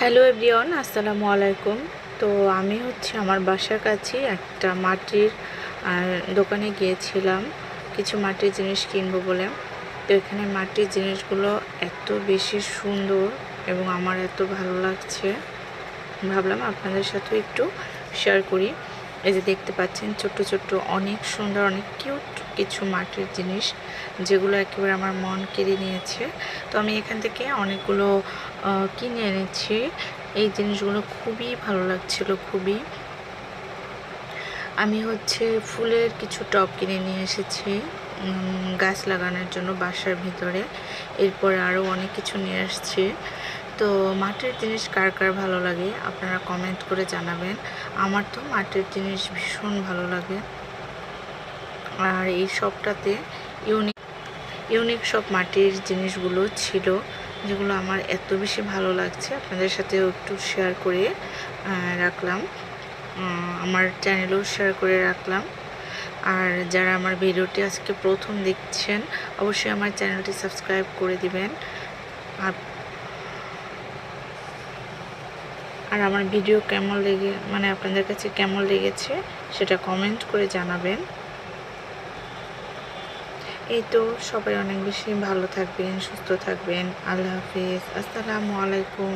Hello everyone, আসসালামু আলাইকুম। তো আমি আমার বাসার কাছে একটা মাটির দোকানে গিয়েছিলাম কিছু মাটির জিনিস কিনবো বলে। তো এখানে মাটির জিনিসগুলো এত বেশি সুন্দর এবং আমার এত ভালো লাগছে, ভাবলাম আপনাদের সাথে একটু শেয়ার করি। এই যে দেখতে পাচ্ছেন ছোট্ট ছোট্ট অনেক সুন্দর অনেক কিউট কিছু মাটির জিনিস, যেগুলো একেবারে আমার মন কেড়ে নিয়েছে। তো আমি এখান থেকে অনেকগুলো কিনে এনেছি। এই জিনিসগুলো খুবই ভালো লাগছিল, খুবই। আমি ফুলের কিছু টব কিনে নিয়ে এসেছি গাছ লাগানোর জন্য বাসার ভিতরে। এরপরে আরও অনেক কিছু নিয়ে আসছি। তো মাটির জিনিস কার কার ভালো লাগে আপনারা কমেন্ট করে জানাবেন। আমার তো মাটির জিনিস ভীষণ ভালো লাগে। আর এই শপটাতে ইউনিক ইউনিক সব মাটির জিনিসগুলো ছিল, যেগুলো আমার এত বেশি ভালো লাগছে, আপনাদের সাথেও একটু শেয়ার করে রাখলাম, আমার চ্যানেলেও শেয়ার করে রাখলাম। আর যারা আমার ভিডিওটি আজকে প্রথম দেখছেন অবশ্যই আমার চ্যানেলটি সাবস্ক্রাইব করে দিবেন। আর আমার ভিডিও কেমন আপনাদের কাছে কেমন লেগেছে সেটা কমেন্ট করে জানাবেন। এই তো, সবাই অনেক বেশি ভালো থাকবেন, সুস্থ থাকবেন। আল্লাহ হাফিজ, আসসালামু আলাইকুম।